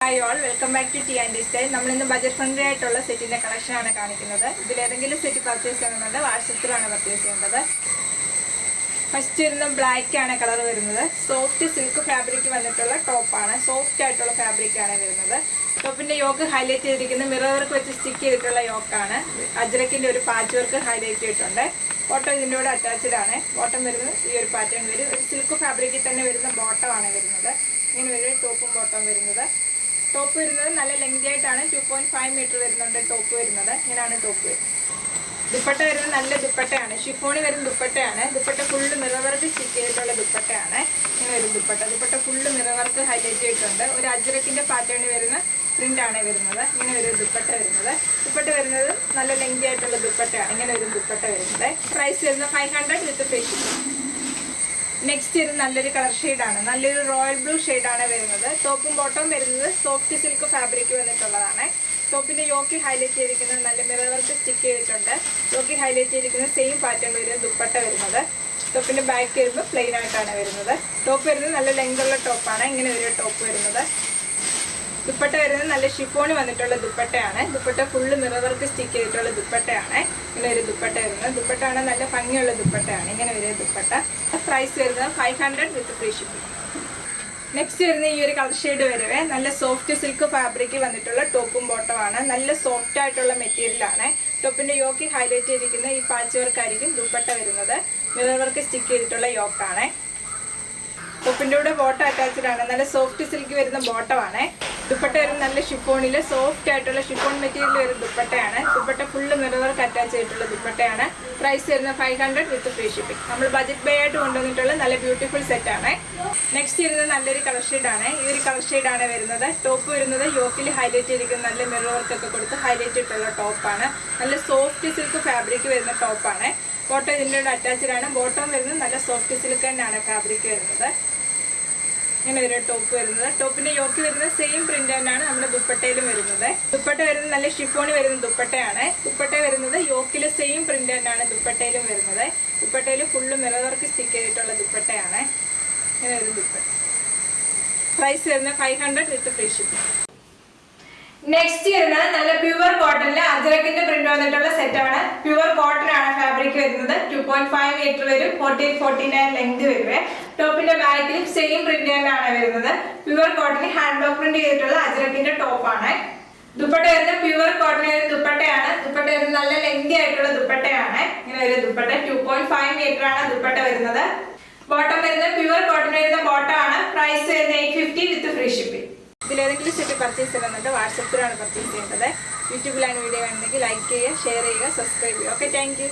Hi all, welcome back to Tea and Style. നമ്മൾ ഇന്ന് budget friendly ആയിട്ടുള്ള സെറ്റിന്റെ കളക്ഷൻ ആണ് കാണിക്കുന്നത്. ഇതിൽ ഏതെങ്കിലും സെറ്റ് പർച്ചേസ് ചെയ്യണമെന്നുണ്ട് വാട്സ്ആപ്പിലാണ് പർച്ചേസ് ചെയ്യേണ്ടത്. ഫസ്റ്റ് വരുന്ന ബ്ലാക്ക് ആണ് കളർ വരുന്നത്. സോഫ്റ്റ് സിൽക്ക് ഫാബ്രിക് വന്നിട്ടുള്ള ടോപ്പാണ്. സോഫ്റ്റ് ആയിട്ടുള്ള ഫാബ്രിക് ആണ് വരുന്നത്. ടോപ്പിന്റെ യോക്ക് ഹൈലൈറ്റ് ചെയ്തിരിക്കുന്ന മിറർ വർക്ക് വെച്ച് സ്റ്റിക്ക് ചെയ്തിട്ടുള്ള യോക്കാണ്. അജ്രക്കിന്റെ ഒരു പാച്ച് വർക്ക് ഹൈലൈറ്റ് ചെയ്തിട്ടുണ്ട്. ബോട്ടം ഇതിൻ്റെ കൂടെ അറ്റാച്ച്ഡ് ആണ്. ബോട്ടം വരുന്നത് ഈ ഒരു പാറ്റേൺ വരും. ഒരു സിൽക്ക് ഫാബ്രിക്കിൽ തന്നെ വരുന്ന ബോട്ടം ആണ് വരുന്നത്. ഇങ്ങനെ വരും ടോപ്പും ബോട്ടം വരുന്നത്. ടോപ്പ് വരുന്നത് നല്ല ലെങ്തി ആയിട്ടാണ്. 2.5 മീറ്റർ വരുന്നുണ്ട് ടോപ്പ് വരുന്നത്. ഇങ്ങനെയാണ് ടോപ്പ് വരുന്നത്. ദുപ്പട്ട വരുന്നത് നല്ല ദുപ്പട്ടയാണ്. ഷിഫോണി വരുന്ന ദുപ്പട്ടയാണ്. Dupatta full mirror work stick ചെയ്തിട്ടുള്ള ദുപ്പട്ടയാണ്. ഇങ്ങനെ വരും dupatta full mirror work highlight ചെയ്തിട്ടുണ്ട്. ഒരു അജ്രക്കിന്റെ പാറ്റേൺ വരുന്ന പ്രിന്റ് ആണ് വരുന്നത്. ഇങ്ങനെ ഒരു ദുപ്പട്ട വരുന്നത് നല്ല ലെങ്തി ആയിട്ടുള്ള ദുപ്പട്ടയാണ്. ഇങ്ങനെ ഒരു ദുപ്പട്ട വരുന്നത്. പ്രൈസ് വരുന്നത് 500 വിത്ത് ഫ്രീ ഷിപ്പിംഗ്. നെക്സ്റ്റ് ഇത് നല്ലൊരു കളർ ഷെയ്ഡാണ്. നല്ലൊരു റോയൽ ബ്ലൂ ഷെയ്ഡാണ് വരുന്നത്. ടോപ്പും ബോട്ടവും വരുന്നത് സോഫ്റ്റ് സിൽക്ക് ഫാബ്രിക് വന്നിട്ടുള്ളതാണ്. ടോപ്പിന്റെ യോക്കിൽ ഹൈലൈറ്റ് ചെയ്തിരിക്കുന്നത് നല്ല മിറർ വർക്ക് സ്റ്റിക്ക് ചെയ്തിട്ടുണ്ട്. യോക്കിൽ ഹൈലൈറ്റ് ചെയ്തിരിക്കുന്ന സെയിം പാറ്റേൺ വരുന്ന ദുപ്പട്ട വരുന്നത്. ടോപ്പിന്റെ ബാക്ക് വരുമ്പോൾ പ്ലെയിൻ ആയിട്ടാണ് വരുന്നത്. ടോപ്പ് വരുന്നത് നല്ല ലെങ്ത് ഉള്ള ടോപ്പാണ്. ഇങ്ങനെ ഒരു ടോപ്പ് വരുന്നത്. ദുപ്പട്ട വരുന്നത് നല്ല ഷിഫോണി വന്നിട്ടുള്ള ദുപ്പട്ടയാണ്. Dupatta full mirror work stick ചെയ്തിട്ടുള്ള ദുപ്പട്ടയാണ്. ഇങ്ങനെ ഒരു ദുപ്പട്ട വരുന്നത്. ദുപ്പട്ടയാണ് നല്ല ഭംഗിയുള്ള ദുപ്പട്ടയാണ്. ഇങ്ങനെ ഒരു ദുപ്പട്ട. പ്രൈസ് വരുന്നത് 500 വിത്ത് ഫ്രീ ഷിപ്പിംഗ്. നെക്സ്റ്റ് വരുന്ന ഈ ഒരു കളർ ഷെയ്ഡ് വരുവേ നല്ല സോഫ്റ്റ് സിൽക്ക് ഫാബ്രിക് വന്നിട്ടുള്ള ടോപ്പും ബോട്ടമാണ്. നല്ല സോഫ്റ്റ് ആയിട്ടുള്ള മെറ്റീരിയൽ ആണ്. ടോപ്പിന്റെ യോക്ക് ഹൈലൈറ്റ് ചെയ്തിരിക്കുന്ന ഈ പാച്ച് വർക്ക് ആയിരിക്കും ദുപ്പട്ട വരുന്നത്. മിറർ വർക്ക് സ്റ്റിക്ക് ചെയ്തിട്ടുള്ള യോക്കാണ്. ടോപ്പിന്റെ കൂടെ ബോട്ടം അറ്റാച്ച്ഡ് ആണ്. നല്ല സോഫ്റ്റ് സിൽക്ക് വരുന്ന ബോട്ടമാണ്. ദുപ്പട്ട വരുന്ന നല്ല ഷിഫോണില് സോഫ്റ്റ് ആയിട്ടുള്ള ഷിഫോൺ മെറ്റീരിയൽ വരുന്ന ദുപ്പട്ടയാണ്. Dupatta full mirror work attach ചെയ്തിട്ടുള്ള ദുപ്പട്ടയാണ്. പ്രൈസ് വരുന്നത് 500 വിത്ത് ഫ്രീ ഷിപ്പിംഗ്. നമ്മൾ ബജറ്റ് ബൈ ആയിട്ട് കൊണ്ടുവന്നിട്ടുള്ള നല്ല ബ്യൂട്ടിഫുൾ സെറ്റ് ആണ്. നെക്സ്റ്റ് വരുന്നത് നല്ലൊരു കളർ ഷെയ്ഡാണ്. ഈ ഒരു കളർ ഷെയ്ഡാണ് വരുന്നത്. ടോപ്പ് വരുന്നത് യോക്കിൽ ഹൈലൈറ്റ് ചെയ്തിരിക്കുന്ന നല്ല മിറർ വർക്ക് ഒക്കെ കൊടുത്ത് ഹൈലൈറ്റ് ചെയ്തിട്ടുള്ള ടോപ്പാണ്. നല്ല സോഫ്റ്റ് സിൽക്ക് ഫാബ്രിക് വരുന്ന ടോപ്പാണ്. ബോട്ടം ഇതിൻ്റെ കൂടെ അറ്റാച്ച്ഡ് ആണ്. ബോട്ടം വരുന്നത് നല്ല സോഫ്റ്റ് സിൽക്ക് തന്നെയാണ് ഫാബ്രിക് വരുന്നത്. ഇങ്ങനെ ഒരു ടോപ്പ് വരുന്നത്. ടോപ്പിന്റെ യോക്ക് വരുന്നത് സെയിം പ്രിന്റ് തന്നെയാണ് നമ്മുടെ ദുപ്പട്ടയിലും വരുന്നത്. ദുപ്പട്ട വരുന്നത് നല്ല ഷിഫോണി വരുന്ന ദുപ്പട്ടയാണ്. ദുപ്പട്ട വരുന്നത് യോക്കില് സെയിം പ്രിന്റ് തന്നെയാണ് ദുപ്പട്ടയിലും വരുന്നത്. ദുപ്പട്ടയിൽ ഫുള്ള് മിറർ വർക്ക് സ്റ്റിക്ക് ചെയ്തിട്ടുള്ള ദുപ്പട്ടയാണ്. ഇങ്ങനെ ഒരു ദുപ്പട്ട. പ്രൈസ് വരുന്നത് 500 വിത്ത് ഫ്രീ ഷിപ്പിംഗ്. നെക്സ്റ്റ് വരുന്നത് നല്ല പ്യുവർ കോട്ടണില് അജ്രക്കിന്റെ പ്രിന്റ് വന്നിട്ടുള്ള സെറ്റ് ആണ്. പ്യുവർ കോട്ടൺ ആണ് ഫാബ്രിക് വരുന്നത്. 2.5 മീറ്റർ വരും. 48-49 ലെങ്ത് വരുവേ. ടോപ്പിന്റെ ബാക്കിലും സെയിം പ്രിന്റ് തന്നെയാണ് വരുന്നത്. പ്യുവർ കോട്ടണിൽ ഹാൻഡ് ബ്ലോക്ക് പ്രിന്റ് ചെയ്തിട്ടുള്ള അജ്രക്കിന്റെ ടോപ്പാണ്. ദുപ്പട്ട വരുന്നത് പ്യുവർ കോട്ടൺ ദുപ്പട്ടയാണ്. ദുപ്പട്ട വരുന്നത് നല്ല ലെങ്തി ആയിട്ടുള്ള ദുപ്പട്ടയാണ്. ഇങ്ങനെ ഒരു ദുപ്പട്ട 2.5 മീറ്റർ ആണ് ദുപ്പട്ട വരുന്നത്. ബോട്ടം വരുന്നത് പ്യുവർ കോട്ടൺ വരുന്ന ബോട്ടം ആണ്. പ്രൈസ് വരുന്നത് 850 വിത്ത് ഫ്രീ ഷിപ്പിംഗ്. ഇതിലേതെങ്കിലും സെറ്റ് പർച്ചേസ് ചെയ്യുന്നുണ്ട് വാട്സപ്പിലാണ് പർച്ചേസ് ചെയ്യേണ്ടത്. യൂട്യൂബിലാണ് വീഡിയോ വേണമെങ്കിൽ ലൈക്ക് ചെയ്യുക, ഷെയർ ചെയ്യുക, സബ്സ്ക്രൈബ് ചെയ്യുക. Okay, thank you.